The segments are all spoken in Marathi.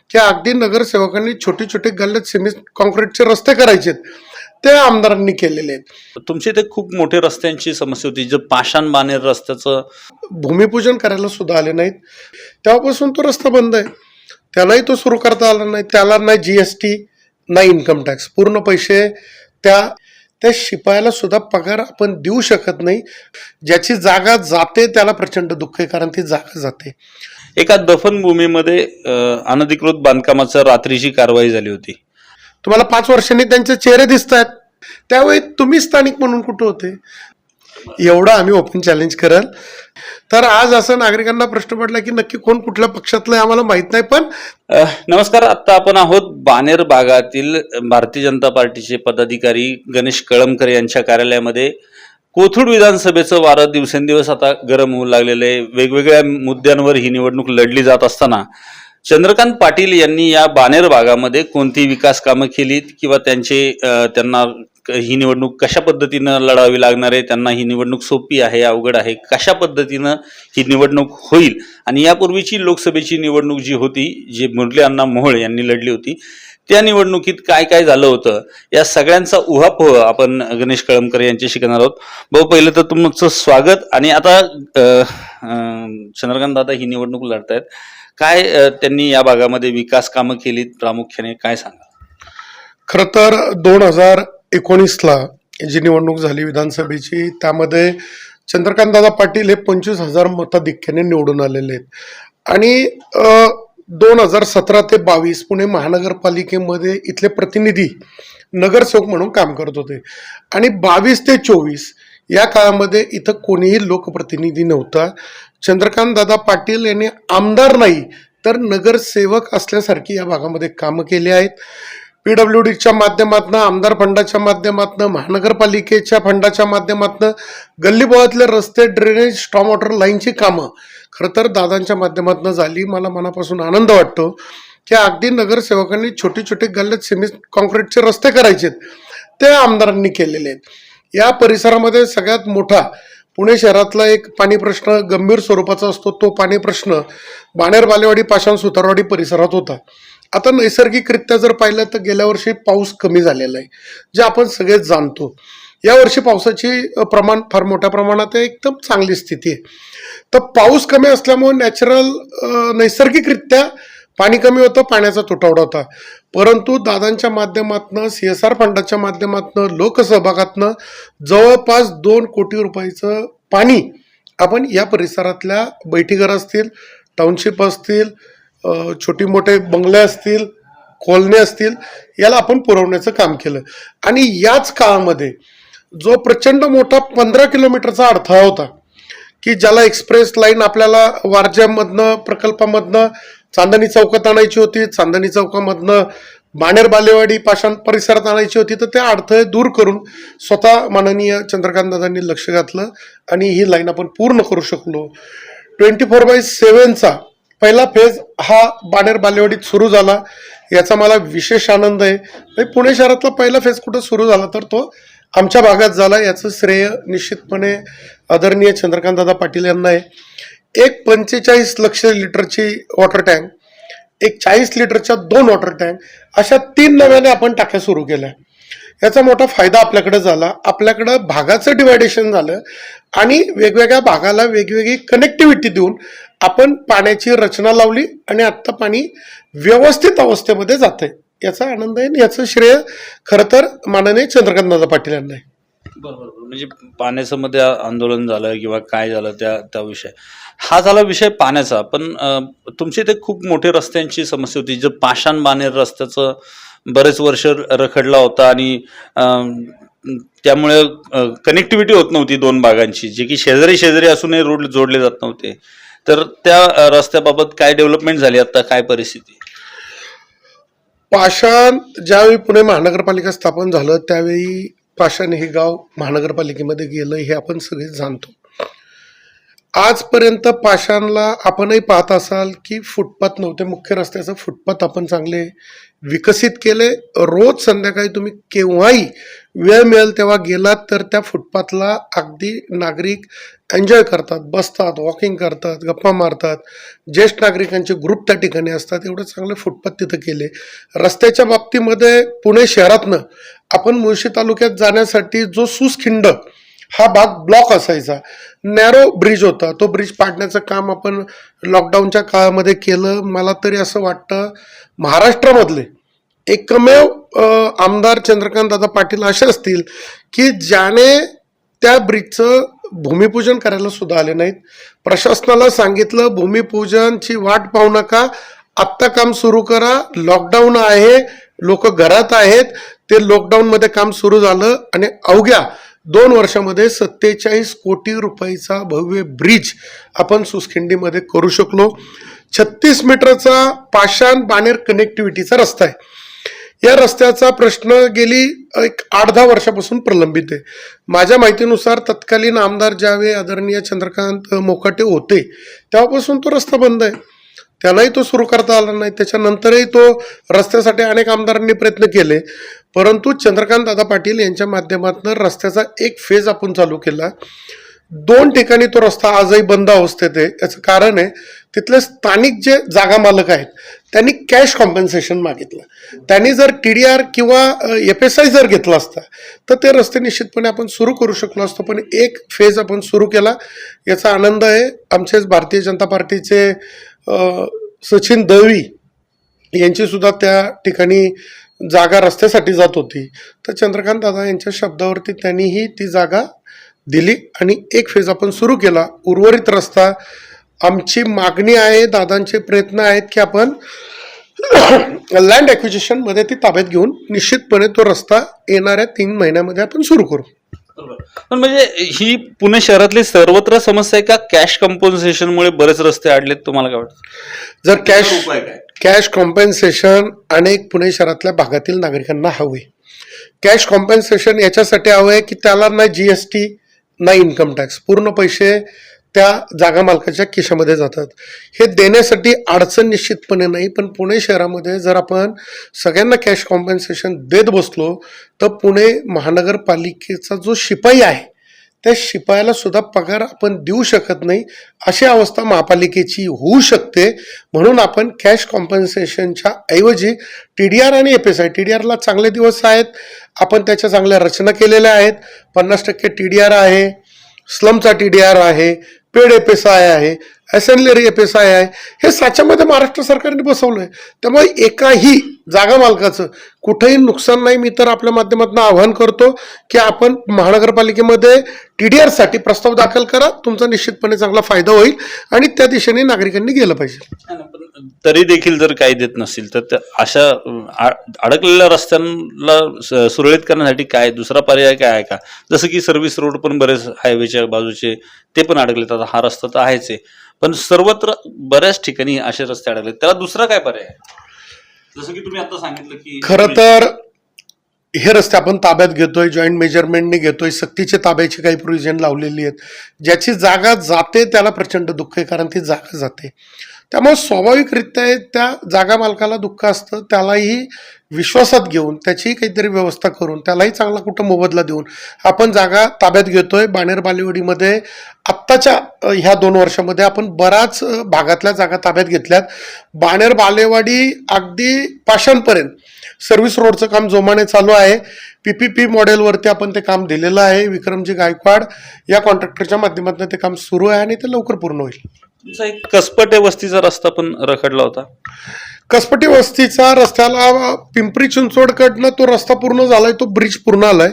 की अगदी नगरसेवकांनी छोटी छोटी गल्ल्यात सिमेंट कॉन्क्रीटचे रस्ते करायचेत ते आमदारांनी केलेले आहेत. तुमच्या इथे खूप मोठे रस्त्यांची समस्या होती, जे पाषाण बाणेर रस्त्याचं भूमिपूजन करायला सुद्धा आले नाहीत, तेव्हापासून तो रस्ता बंद आहे. त्यालाही तो सुरू करता आला नाही. त्याला नाही GST नाही इन्कम टॅक्स, पूर्ण पैसे त्या त्या शिपायाला सुद्धा पगार आपण देऊ शकत नाही. ज्याची जागा जाते त्याला प्रचंड दुःख आहे, कारण ती जागा जाते. एका दफनभूमीमध्ये अनधिकृत बांधकामाचं रात्रीची कारवाई झाली होती. तुम्हाला 5 वर्षांनी त्यांचे चेहरे दिसत आहेत, त्यावेळी तुम्ही स्थानिक म्हणून कुठं होते? एवढं आम्ही ओपन चॅलेंज कराल. तर आज असं नागरिकांना प्रश्न पडला की नक्की कोण कुठल्या पक्षातलं आहे आम्हाला माहित नाही. पण नमस्कार, आता आपण आहोत बाणेर भागातील भारतीय जनता पार्टीचे पदाधिकारी गणेश कळमकर यांच्या कार्यालयामध्ये. कोथरूड विधानसभेचं वारं दिवसेंदिवस आता गरम होऊ लागलेलं आहे. वेगवेगळ्या मुद्द्यांवर ही निवडणूक लढली जात असताना चंद्रकांत पाटील यांनी या बाणेर भागामध्ये कोणती विकास कामं केलीत किंवा त्यांना ही निवडणूक कशा पद्धतीनं लढावी लागणार आहे, त्यांना ही निवडणूक सोपी आहे अवघड आहे, कशा पद्धतीनं ही निवडणूक होईल, आणि यापूर्वीची लोकसभेची निवडणूक जी होती, जी मुरली अण्णा मोहोळ यांनी लढली होती, त्या निवडणुकीत काय काय झालं होतं, या सगळ्यांचा उहापोह आपण गणेश कळमकर यांच्याशी करणार आहोत. भाऊ, पहिलं तर तुमचं स्वागत. आणि आता चंद्रकांत दादा ही निवडणूक लढतायत, काय त्यांनी या भागामध्ये विकास कामं केलीत प्रामुख्याने, काय सांगा? खरं तर 2019ला जी निवडणूक झाली विधानसभेची, त्यामध्ये चंद्रकांतदादा पाटील हे 25,000 मताधिक्याने निवडून आलेले आहेत. आणि 2017 ते 22 पुणे महानगरपालिकेमध्ये इथले प्रतिनिधी नगरसेवक म्हणून काम करत होते. आणि 22 ते 24 या काळामध्ये इथं कोणीही लोकप्रतिनिधी नव्हता. चंद्रकांतदादा पाटील यांनी आमदार नाही तर नगरसेवक असल्यासारखी या भागामध्ये कामं केली आहेत. PWDच्या माध्यमातून, आमदार फंडाच्या माध्यमातून, महानगरपालिकेच्या फंडाच्या माध्यमातून गल्लीबोळातले रस्ते, ड्रेनेज, स्टॉर्म वॉटर लाईनची कामं खरं तर दादांच्या माध्यमातून झाली. मला मनापासून आनंद वाटतो की अगदी नगरसेवकांनी छोटी छोटी गल्ल्यात सिमेंट कॉन्क्रीटचे रस्ते करायचेत ते आमदारांनी केलेले आहेत. या परिसरामध्ये सगळ्यात मोठा पुणे शहरातला एक पाणी प्रश्न गंभीर स्वरूपाचा असतो, तो पाणी प्रश्न बाणेर, बालेवाडी, पाषाण, सुतारवाडी परिसरात होता. आता नैसर्गिकरित्या जर पाहिलं तर गेल्या वर्षी पाऊस कमी झालेला आहे, जे आपण सगळेच जाणतो. या वर्षी पावसाची प्रमाण फार मोठ्या प्रमाणात आहे, एकदम चांगली स्थिती आहे. तर पाऊस कमी असल्यामुळे नैसर्गिकरित्या पाणी कमी होतं, पाण्याचा तुटवडा होता. परंतु दादांच्या माध्यमातून, CSR फंडाच्या माध्यमातून, लोकसहभागातनं जवळपास 2 कोटी रुपयाचं पाणी आपण या परिसरातल्या बैठीघर असतील, टाउनशिप असतील, छोटी मोठे बंगले असतील, कॉलनी असतील, याला आपण पुरवण्याचं काम केलं. आणि याच काळामध्ये जो प्रचंड मोठा 15 किलोमीटरचा अडथळा होता की ज्याला एक्सप्रेस लाईन आपल्याला वारज्यामधनं प्रकल्पामधनं चांदणी चौकात आणायची होती, चांदणी चौकामधनं बाणेर, बालेवाडी, पाषाण परिसरात आणायची होती, तर ते अडथळे दूर करून स्वतः माननीय चंद्रकांतदादांनी लक्ष घातलं आणि ही लाईन आपण पूर्ण करू शकलो. 24/7चा पहिला फेज हा बाणेर, बालेवाडीत सुरू झाला, याचा मला विशेष आनंद आहे. पुणे शहरातला पहिला फेज कुठं सुरू झाला तर तो आमच्या भागात झाला, याचं श्रेय निश्चितपणे आदरणीय चंद्रकांतदादा पाटील यांना आहे. एक 45 लक्ष लिटरची वॉटर टँक, एक 40 लिटरच्या 2 वॉटर टँक, अशा 3 नव्याने आपण टाक्या सुरू केल्या. याचा मोठा फायदा आपल्याकडे झाला. आपल्याकडं भागाचं डिवायडेशन झालं आणि वेगवेगळ्या भागाला वेगवेगळी कनेक्टिव्हिटी देऊन आपण पाण्याची रचना लावली आणि आत्ता पाणी व्यवस्थित अवस्थेमध्ये जात आहे. याचा आनंद आहे. याचं श्रेय खरं तर माननीय चंद्रकांतदादा पाटील यांना आहे. बरोबर, म्हणजे पाण्याचं मध्ये आंदोलन झालं किंवा काय झालं त्या विषय, हा झाला विषय पाण्याचा. पण तुमच्या इथे खूप मोठे रस्त्यांची समस्या होती, जे पाषाण बाणेर रस्त्याचं बरेच वर्ष रखडला होता आणि त्यामुळे कनेक्टिव्हिटी होत नव्हती 2 भागांची, जे की शेजारी शेजारी असूनही रोड जोडले जात नव्हते. तर त्या रस्त्याबाबत काय डेव्हलपमेंट झाली, आता काय परिस्थिती? पाषाण ज्यावेळी पुणे महानगरपालिका स्थापन झालं त्यावेळी पाषाण हे गाव महानगरपालिकेमध्ये गेलं, हे आपण सगळे जाणतो. आजपर्यंत पाषाणला आपणही पाहत असाल की फुटपाथ नव्हते, मुख्य रस्त्याचं फुटपाथ आपण चांगले विकसित केले. रोज संध्याकाळी तुम्ही केव्हाही वेळ मिळेल तेव्हा गेलात तर त्या फुटपाथला अगदी नागरिक एन्जॉय करतात, बसतात, वॉकिंग करतात, गप्पा मारतात. ज्येष्ठ नागरिकांचे ग्रुप त्या ठिकाणी असतात. एवढे चांगले फुटपाथ तिथं केले. रस्त्याच्या बाबतीमध्ये पुणे शहरातनं आपण मुळशी तालुक्यात जाण्यासाठी जो सुसखिंड हा भाग ब्लॉक असायचा, नॅरो ब्रिज होता, तो ब्रिज पाडण्याचं काम आपण लॉकडाऊनच्या काळामध्ये केलं. मला तरी असं वाटतं महाराष्ट्रामधले एकमेव आमदार चंद्रकांत दादा पाटील असे असतील की ज्याने त्या ब्रिजचं भूमिपूजन करायला सुद्धा आले नाहीत. प्रशासनाला सांगितलं भूमिपूजनची वाट पाहू नका, आत्ता काम सुरू करा, लॉकडाऊन आहे, लोक घरात आहेत. ते लॉकडाऊनमध्ये काम सुरू झालं आणि अवघ्या 2 वर्षामध्ये 47 कोटी रुपयाचा भव्य ब्रिज आपण सुसखिंडीमध्ये करू शकलो. 36 मीटरचा पाषाण बाणेर कनेक्टिव्हिटीचा रस्ता आहे. या रस्त्याचा प्रश्न गेली एक 8-10 वर्षापासून प्रलंबित आहे. माझ्या माहितीनुसार तत्कालीन आमदार ज्यावेळी आदरणीय चंद्रकांत मोकाटे होते तेव्हापासून तो रस्ता बंद आहे. त्यालाही तो सुरू करता आला नाही. त्याच्यानंतरही तो रस्त्यासाठी अनेक आमदारांनी प्रयत्न केले, परंतु चंद्रकांत दादा पाटील यांच्या माध्यमातून रस्त्याचा एक फेज आपण चालू केला. 2 ठिकाणी तो रस्ता आजही बंद अवस्थेत आहे. याचं कारण आहे तिथले स्थानिक जे जागा मालक आहेत त्यांनी कॅश कॉम्पन्सेशन मागितलं. त्यांनी जर TDR किंवा FSI जर घेतला असता तर ते रस्ते निश्चितपणे आपण सुरू करू शकलो असतो, पण एक फेज आपण सुरू केला. याचा आनंद आहे. आमचेच भारतीय जनता पार्टीचे सचिन दळवी यांची सुद्धा त्या ठिकाणी जागा रस्त्यासाठी जात होती, तर चंद्रकांत दादा यांच्या शब्दावरती त्यांनीही ती जागा दिली आणि एक फेज आपण सुरू केला. उर्वरित रस्ता आमची मागणी आहे, दादांचे प्रयत्न आहेत की आपण लँड ॲक्विजिशन मध्ये ती ताब्यात घेऊन निश्चितपणे तो रस्ता येणाऱ्या 3 महिन्यामध्ये आपण सुरू करू. पण म्हणजे ही पुणे शहरातली सर्वत्र समस्या आहे का? कॅश कॉम्पन्सेशनमुळे बरेच रस्ते अडलेत, तुम्हाला काय वाटतं? जर कॅश कॉम्पन्सेशन अनेक पुणे शहरातल्या भागातील नागरिकांना हवे. कॅश कॉम्पन्सेशन याच्यासाठी हवं आहे की त्याला ना GST ना इन्कम टॅक्स, पूर्ण पैसे त्या जागा मालकाच्या खिशामध्ये जातात. हे देण्यासाठी अडचण निश्चितपणे नाही, पण पुणे शहरामध्ये जर आपण सगळ्यांना कॅश कॉम्पन्सेशन देत बसलो तर पुणे महानगरपालिकेचा जो शिपाई आहे त्या शिपायाला सुद्धा पगार आपण देऊ शकत नाही, अशी अवस्था महापालिकेची होऊ शकते. म्हणून आपण कॅश कॉम्पन्सेशनच्या ऐवजी TDR आणि FSI, TDRला चांगले दिवस आहेत, आपण त्याच्या चांगल्या रचना केलेल्या आहेत. 50% TDR आहे, स्लमचा TDR आहे, पेड FSI आहे, असेंब्लरी FSI आहे. हे साच्यामध्ये महाराष्ट्र सरकारने बसवलंय. त्यामुळे एकाही जागा मालकाचं कुठेही नुकसान नाही. मी तर आपल्या माध्यमातून आवाहन करतो की आपण महानगरपालिकेमध्ये TDR साठी प्रस्ताव दाखल करा, तुमचा निश्चितपणे चांगला फायदा होईल आणि त्या दिशेने नागरिकांनी गेलं पाहिजे. तरी देखील जर काही देत नसतील तर अशा अडकलेल्या रस्त्यांना सुरळीत करण्यासाठी काय दुसरा पर्याय काय आहे का? जसं की सर्व्हिस रोड पण बरेच हायवेच्या बाजूचे ते पण अडकलेत. आता हा रस्ता तर आहेच आहे, पण सर्वत्र बऱ्याच ठिकाणी असे रस्ते अडकलेत. त्याला दुसरा काय पर्याय आहे? जसं की तुम्ही आता सांगितलं की खरं तर हे रस्ते आपण ताब्यात घेतोय, जॉईंट मेजरमेंटने घेतोय, सक्तीचे ताब्याची काही प्रोव्हिजन लावलेली आहेत. ज्याची जागा जाते त्याला प्रचंड दुःख आहे, कारण ती जागा जाते. त्यामुळे स्वाभाविकरित्या त्या जागा मालकाला दुःख असतं. त्यालाही विश्वासात घेऊन त्याचीही काहीतरी व्यवस्था करून त्यालाही चांगला कुठं मोबदला देऊन आपण जागा ताब्यात घेतोय. बाणेर बालेवाडीमध्ये आत्ताच्या ह्या 2 वर्षामध्ये आपण बराच भागातल्या जागा ताब्यात घेतल्यात. बाणेर बालेवाडी अगदी पाषाणपर्यंत सर्व्हिस रोडचं काम जोमाने चालू आहे. PPP मॉडेलवरती आपण ते काम दिलेलं आहे. विक्रमजी गायकवाड या कॉन्ट्रॅक्टरच्या माध्यमातून ते काम सुरू आहे आणि ते लवकर पूर्ण होईल. तुमचा एक कसपटे वस्तीचा रस्ता पण रखडला होता. कसपटी वस्तीचा रस्त्याला पिंपरी चिंचवडकडनं तो रस्ता पूर्ण झालाय, तो ब्रिज पूर्ण आलाय.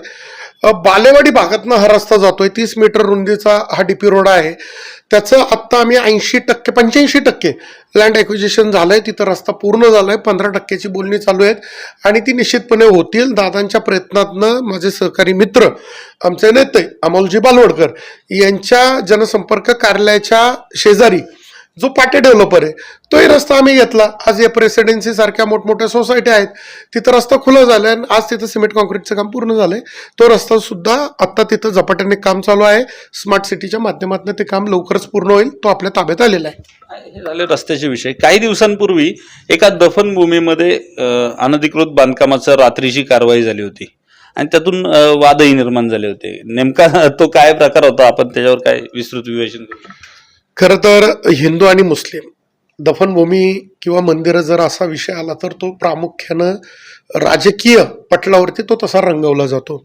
बालेवाडी भागातनं हा रस्ता जातोय. 30 मीटर रुंदीचा हा DP रोड आहे. त्याचं आत्ता आम्ही 80% 85% लँड ॲक्विजिशन झालंय. तिथं रस्ता पूर्ण झालाय. 15%ची बोलणी चालू आहेत आणि ती निश्चितपणे होतील. दादांच्या प्रयत्नातनं माझे सहकारी मित्र आमचे नेते अमोलजी बालवडकर यांच्या जनसंपर्क कार्यालयाच्या शेजारी जो पाटे डेव्हलपर आहे तोही रस्ता आम्ही घेतला. आज या प्रेसिडेन्सी सारख्या मोठमोठ्या सोसायटी आहेत तिथं रस्ता खुला झालाय आणि आज तिथं सिमेंट कॉन्क्रीटचं काम पूर्ण झालंय. तो रस्ता सुद्धा आता तिथं झपाट्याने काम चालू आहे. स्मार्ट सिटीच्या माध्यमातून ते काम लवकरच पूर्ण होईल. तो आपल्या ताब्यात आलेला आहे. हे झाले रस्त्याचे विषय. काही दिवसांपूर्वी एका दफनभूमीमध्ये अनधिकृत बांधकामाचं रात्रीची कारवाई झाली होती आणि त्यातून वादही निर्माण झाले होते. नेमका तो काय प्रकार होता, आपण त्याच्यावर काय विस्तृत विवेचन करू? खरं तर हिंदू आणि मुस्लिम दफनभूमी किंवा मंदिरं जर असा विषय आला तर तो प्रामुख्यानं राजकीय पटलावरती तो तसा रंगवला जातो.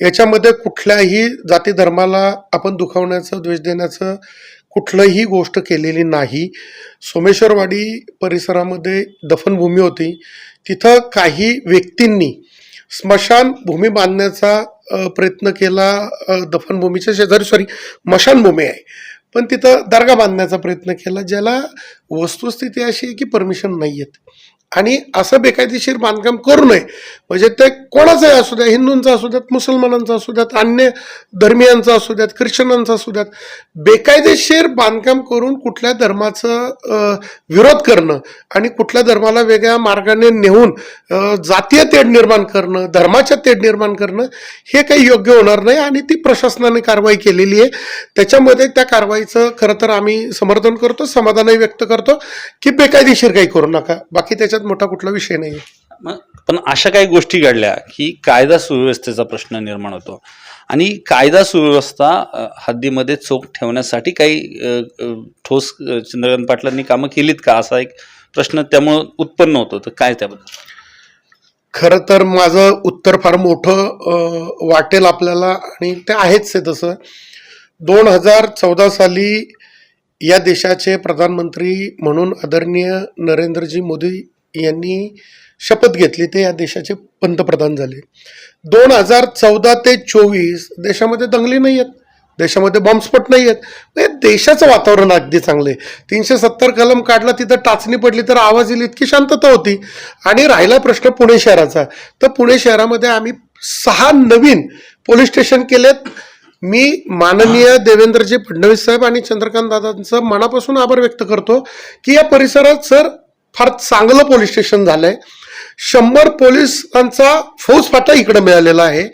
याच्यामध्ये कुठल्याही जाती धर्माला आपण दुखावण्याचं, द्वेष देण्याचं कुठलंही गोष्ट केलेली नाही. सोमेश्वरवाडी परिसरामध्ये दफनभूमी होती. तिथं काही व्यक्तींनी स्मशानभूमी बांधण्याचा प्रयत्न केला. दफनभूमीच्या शेजारी मशानभूमी आहे पण तिथं दर्गा बांधण्याचा प्रयत्न केला, ज्याला वस्तुस्थिती अशी आहे की परमिशन नाही आहेत. आणि असं बेकायदेशीर बांधकाम करू नये. म्हणजे ते कोणाचंही असू द्या, हिंदूंचं असू द्यात, मुसलमानांचं असू द्यात, अन्य धर्मियांचं असू द्यात, ख्रिश्चनांचं असू द्यात, बेकायदेशीर बांधकाम करून कुठल्या धर्माचं विरोध करणं आणि कुठल्या धर्माला वेगळ्या मार्गाने नेऊन जातीय तेढ निर्माण करणं, धर्माच्या तेढ निर्माण करणं हे काही योग्य होणार नाही. आणि ती प्रशासनाने कारवाई केलेली आहे. त्याच्यामध्ये त्या कारवाईचं खरं तर आम्ही समर्थन करतो, समाधानही व्यक्त करतो की बेकायदेशीर काही करू नका. बाकी त्याच्यात मोठा कुठला विषय नाही. पण अशा काही गोष्टी घडल्या की कायदा सुव्यवस्थेचा प्रश्न निर्माण होतो आणि कायदा सुव्यवस्था हद्दीमध्ये चोख ठेवण्यासाठी काही ठोस चंद्रकांत पाटलांनी कामं केलीत का, असा एक प्रश्न त्यामुळं उत्पन्न होतो. तर काय त्याबद्दल? खरं तर माझं उत्तर फार मोठं वाटेल आपल्याला आणि ते आहेच आहे. तसं 2014 साली या देशाचे प्रधानमंत्री म्हणून आदरणीय नरेंद्रजी मोदी यांनी शपथ घेतली. ते या देशाचे पंतप्रधान झाले. 2014 ते 24 देशामध्ये दंगली नाही आहेत, देशामध्ये बॉम्बस्फोट नाही आहेत. देशाचं वातावरण अगदी चांगलं आहे. 370 कलम काढला, तिथं टाचणी पडली तर आवाज येईल इतकी शांतता होती. आणि राहिला प्रश्न पुणे शहराचा, तर पुणे शहरामध्ये आम्ही 6 नवीन पोलीस स्टेशन केलेत. मी माननीय देवेंद्रजी फडणवीस साहेब आणि चंद्रकांत दादांचं मनापासून आभार व्यक्त करतो की या परिसरात सर फार चांगलं पोलीस स्टेशन झालंय. 100 पोलिसांचा फौजफाटा इकडे मिळालेला आहे.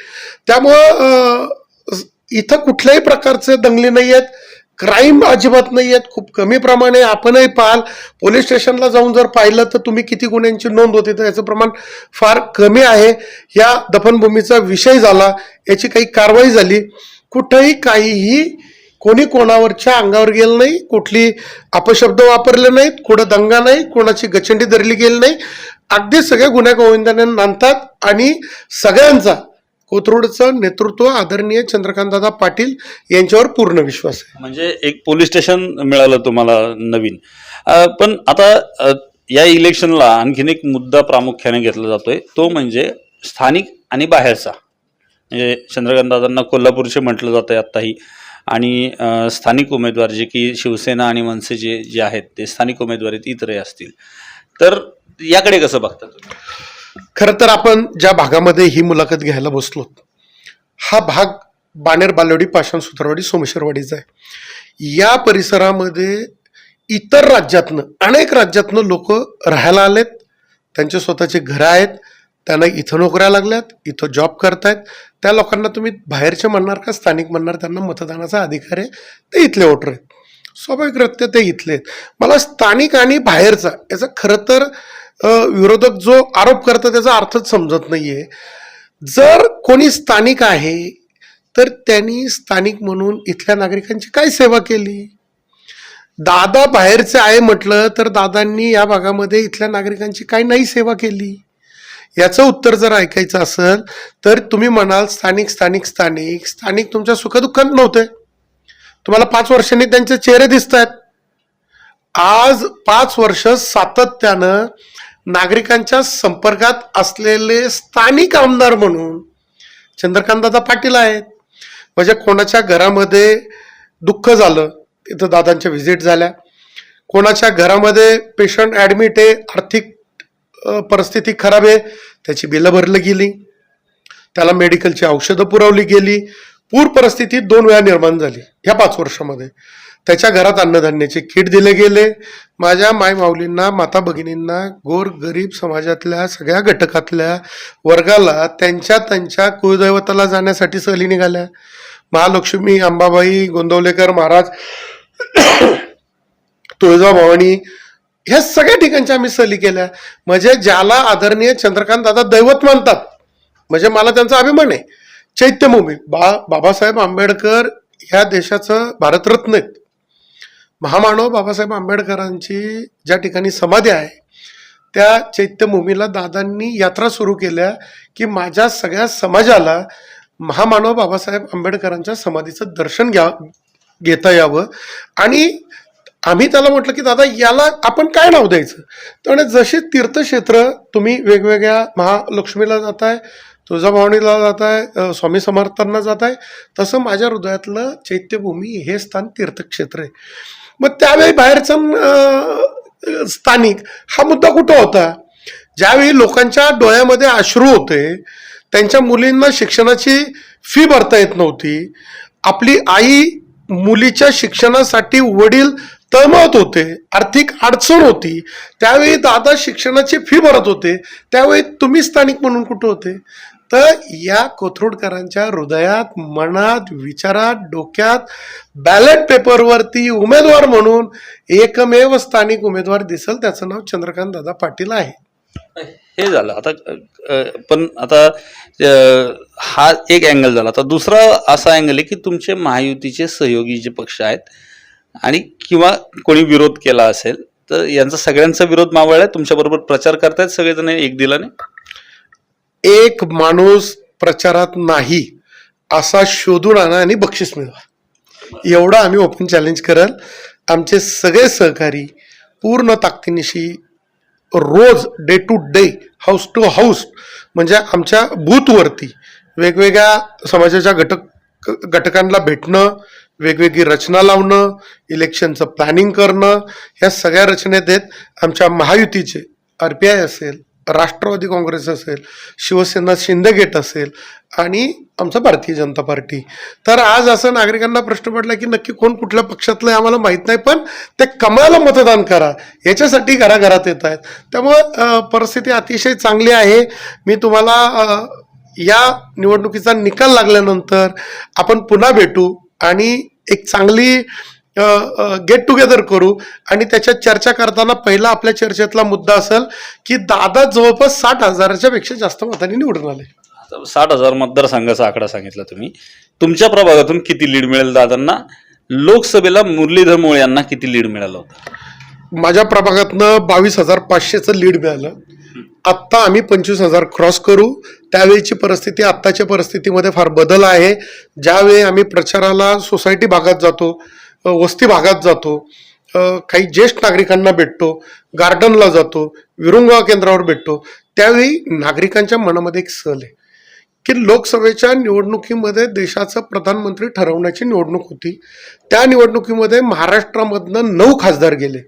त्यामुळं इथं कुठल्याही प्रकारचे दंगली नाही आहेत, क्राईम अजिबात नाही आहेत. खूप कमी प्रमाणे आपणही पाहाल, पोलीस स्टेशनला जाऊन जर पाहिलं तर तुम्ही किती गुन्ह्यांची नोंद होती तर याचं प्रमाण फार कमी आहे. या दफनभूमीचा विषय झाला, याची काही कारवाई झाली, कुठंही काहीही कोणी कोणावरच्या अंगावर गेलं नाही, कुठली अपशब्द वापरले नाहीत, कुठं दंगा नाही, कोणाची गचंडी धरली गेली नाही. अगदी सगळे गुन्हे गोविंदाने नांदतात आणि सगळ्यांचा कोथरूडचं नेतृत्व आदरणीय चंद्रकांतदादा पाटील यांच्यावर पूर्ण विश्वास आहे. म्हणजे एक पोलीस स्टेशन मिळालं तुम्हाला नवीन. पण आता या इलेक्शनला आणखीन एक मुद्दा प्रामुख्याने घेतला जातोय, तो म्हणजे स्थानिक आणि बाहेरचा. म्हणजे चंद्रकांतदादांना कोल्हापूरचे म्हटलं जातंय आत्ताही, आणि स्थानिक उमेदवार जे की शिवसेना आणि मनसेचे जे आहेत ते स्थानिक उमेदवार आहेत, इतरही असतील. तर याकडे कसं बघता तुम्ही? खरं तर आपण ज्या भागामध्ये ही मुलाखत घ्यायला बसलो, हा भाग बाणेर, बालेवाडी, पाषाण, सुतारवाडी, सोमेश्वरवाडीचा आहे. या परिसरामध्ये इतर राज्यातनं, अनेक राज्यातनं लोक राहायला आलेत. त्यांचे स्वतःचे घरं आहेत, त्यांना इथं नोकऱ्या लागल्यात, इथं जॉब करतायत. त्या लोकांना तुम्ही बाहेरचे म्हणणार का स्थानिक म्हणणार? त्यांना मतदानाचा अधिकार आहे, ते इथले वोटर आहेत, स्वाभाविकरित्या ते इथले आहेत. मला स्थानिक आणि बाहेरचा याचा खरं तर विरोधक जो आरोप करतात त्याचा अर्थच समजत नाहीये. जर कोणी स्थानिक आहे तर त्यांनी स्थानिक म्हणून इथल्या नागरिकांची काय सेवा केली? दादा बाहेरचे आहे म्हटलं तर दादांनी या भागामध्ये इथल्या नागरिकांची काय नाही सेवा केली? याचं उत्तर जर ऐकायचं असेल तर तुम्ही म्हणाल स्थानिक स्थानिक स्थानिक स्थानिक तुमच्या सुखदुःखात नव्हते. तुम्हाला 5 वर्षांनी त्यांचे चेहरे दिसत आहेत. आज 5 वर्ष सातत्यानं नागरिकांच्या संपर्कात असलेले स्थानिक आमदार म्हणून चंद्रकांतदादा पाटील आहेत. म्हणजे कोणाच्या घरामध्ये दुःख झालं तिथं दादांच्या व्हिजिट झाल्या, कोणाच्या घरामध्ये पेशंट ॲडमिट आहे, आर्थिक परिस्थिती खराब आहे, त्याची बिलं भरली गेली, त्याला मेडिकलची औषधं पुरवली गेली. पूर परिस्थिती 2 वेळा निर्माण झाली ह्या 5 वर्षामध्ये. त्याच्या घरात अन्नधान्याचे किट दिले गेले. माझ्या मायमाऊलींना, माता भगिनींना, गोर गरीब समाजातल्या सगळ्या घटकातल्या वर्गाला त्यांच्या कुलदैवताला जाण्यासाठी सहली निघाल्या. महालक्ष्मी, अंबाबाई, गोंदवलेकर महाराज, तुळजाभवानी ह्या सगळ्या ठिकाणच्या आम्ही सहली केल्या. म्हणजे ज्याला आदरणीय चंद्रकांत दादा दैवत मानतात, म्हणजे मला त्यांचा अभिमान आहे. चैत्यभूमी, बाबासाहेब आंबेडकर ह्या देशाचं भारतरत्न आहेत. महामानव बाबासाहेब आंबेडकरांची ज्या ठिकाणी समाधी आहे त्या चैत्यभूमीला दादांनी यात्रा सुरू केल्या की माझ्या सगळ्या समाजाला महामानव बाबासाहेब आंबेडकरांच्या समाधीचं दर्शन घेता यावं. आणि आम्ही त्याला म्हटलं की दादा याला आपण काय नाव द्यायचं. तर जशी तीर्थक्षेत्र तुम्ही वेगवेगळ्या महालक्ष्मीला जाताय, तुळजाभवानीला जाताय, स्वामी समर्थांना जाताय, तसं माझ्या हृदयातलं चैत्यभूमी हे स्थान तीर्थक्षेत्र आहे. मग त्यावेळी बाहेरचा स्थानिक हा मुद्दा कुठं होता. ज्यावेळी लोकांच्या डोळ्यामध्ये अश्रू होते, त्यांच्या मुलींना शिक्षणाची फी भरता येत नव्हती, आपली आई मुलीच्या शिक्षणासाठी वडील तळमळत होते, आर्थिक अडचण होती, त्यावेळी दादा शिक्षणाची फी भरत होते, त्यावेळी तुम्ही स्थानिक म्हणून कुठं होते. तर या कोथरूडकरांच्या हृदयात, मनात, विचारात, डोक्यात बॅलेट पेपरवरती उमेदवार म्हणून एकमेव स्थानिक उमेदवार दिसल, त्याचं नाव चंद्रकांत दादा पाटील आहे. हे झालं. आता पण आता हा एक अँगल झाला. आता दुसरा असा अँगल आहे की तुमचे महायुतीचे सहयोगी जे पक्ष आहेत आणि किंवा कोणी विरोध केला असेल तर यांचा सगळ्यांचा विरोध मावळलाय, तुमच्याबरोबर प्रचार करतायत सगळेजण एक दिलाने. एक माणूस प्रचारात नाही असा शोधून आणा आणि बक्षीस मिळवा, एवढं आम्ही ओपन चॅलेंज करल. आमचे सगळे सहकारी पूर्ण ताकदीनिशी रोज day to day, house to house, म्हणजे आमच्या बूथवरती वेगवेगळ्या समाजाच्या घटकांना भेटणं, वेगवेगळी रचना लावणं, इलेक्शनचं प्लॅनिंग करणं, ह्या सगळ्या रचनेत आहेत. आमच्या महायुतीचे RPI असेल, राष्ट्रवादी काँग्रेस असेल, शिवसेना शिंदे गट असेल आणि आमचं भारतीय जनता पार्टी. तर आज असं नागरिकांना प्रश्न पडला की नक्की कोण कुठल्या पक्षातलं आहे आम्हाला माहीत नाही, पण ते कमळाला मतदान करा याच्यासाठी घराघरात येत आहेत. त्यामुळं परिस्थिती अतिशय चांगली आहे. मी तुम्हाला या निवडणुकीचा निकाल लागल्यानंतर आपण पुन्हा भेटू आणि एक चांगली गेट टुगेदर करू. आणि त्याच्यात चर्चा करताना पहिला आपल्या चर्चेतला मुद्दा असेल की दादा जवळपास 60,000च्या पेक्षा जास्त मतांनी निवडून आले. 60,000 मतदारसंघाचा आकडा सांगितला तुम्ही. तुमच्या प्रभागातून किती लीड मिळेल दादांना? लोकसभेला मुरलीधर मोहोळ यांना किती लीड मिळालं होतं? माझ्या प्रभागातनं 22,500चं लीड मिळालं. आत्ता आम्ही 25,000 क्रॉस करू. त्यावेळीची परिस्थिती आत्ताच्या परिस्थितीमध्ये फार बदल आहे. ज्यावेळी आम्ही प्रचाराला सोसायटी भागात जातो, वस्ती भागात जातो, काही ज्येष्ठ नागरिकांना भेटतो, गार्डनला जातो, विरुंगवा केंद्रावर भेटतो, त्यावेळी नागरिकांच्या मनामध्ये एक सल आहे की लोकसभेच्या निवडणुकीमध्ये देशाचं प्रधानमंत्री ठरवण्याची निवडणूक होती. त्या निवडणुकीमध्ये महाराष्ट्रामधनं 9 खासदार गेले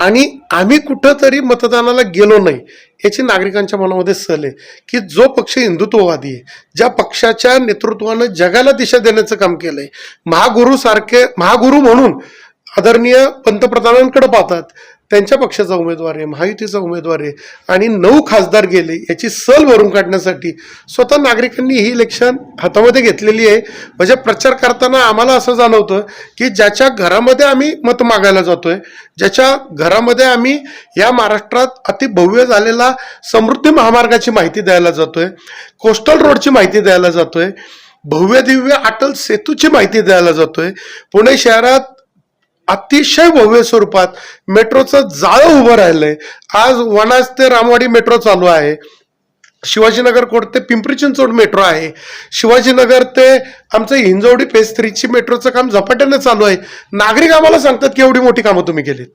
आणि आम्ही कुठंतरी मतदानाला गेलो नाही याची नागरिकांच्या मनामध्ये सल आहे की जो पक्ष हिंदुत्ववादी आहे, ज्या पक्षाच्या नेतृत्वानं जगाला दिशा देण्याचं काम केलंय, महागुरु म्हणून आदरणीय पंतप्रधानांकडे पाहतात, त्यांच्या पक्षाचा उमेदवार आहे, महायुतीचा उमेदवार आहे आणि 9 खासदार गेले याची सल भरून काढण्यासाठी स्वतः नागरिकांनी ही इलेक्शन हातामध्ये घेतलेली आहे. म्हणजे प्रचार करताना आम्हाला असं जाणवतं की ज्याच्या घरामध्ये आम्ही मत मागायला जातोय, ज्याच्या घरामध्ये आम्ही या महाराष्ट्रात अतिभव्य झालेला समृद्धी महामार्गाची माहिती द्यायला जातोय, कोस्टल रोडची माहिती द्यायला जातोय, भव्य दिव्य अटल सेतूची माहिती द्यायला जातोय, पुणे शहरात अतिशय भव्य स्वरूपात मेट्रोचं जाळं उभं राहिलंय. आज वनाज ते रामवाडी मेट्रो चालू आहे, शिवाजीनगर कोर्ट ते पिंपरी चिंचवड मेट्रो आहे, शिवाजीनगर ते आमचं हिंजवडी फेज 3ची मेट्रोचं काम झपाट्यानं चालू आहे. नागरिक आम्हाला सांगतात की एवढी मोठी कामं तुम्ही केलीत.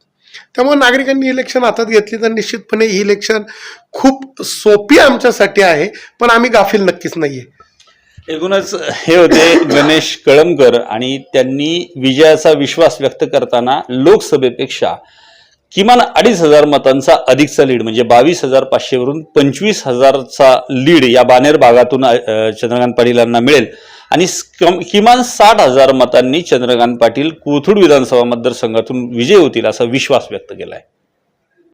त्यामुळे नागरिकांनी इलेक्शन हातात घेतली तर निश्चितपणे ही इलेक्शन खूप सोपी आमच्यासाठी आहे, पण आम्ही गाफील नक्कीच नाहीये. एकूणच हे होते गणेश कळमकर आणि त्यांनी विजयाचा विश्वास व्यक्त करताना लोकसभेपेक्षा किमान 2,500 मतांचा अधिकचा लीड म्हणजे 22,500 वरून 25,000चा लीड या बानेर भागातून चंद्रकांत पाटील यांना मिळेल आणि किमान 60,000 मतांनी चंद्रकांत पाटील कोथरूड विधानसभा मतदारसंघातून विजय होतील असा विश्वास व्यक्त केला आहे.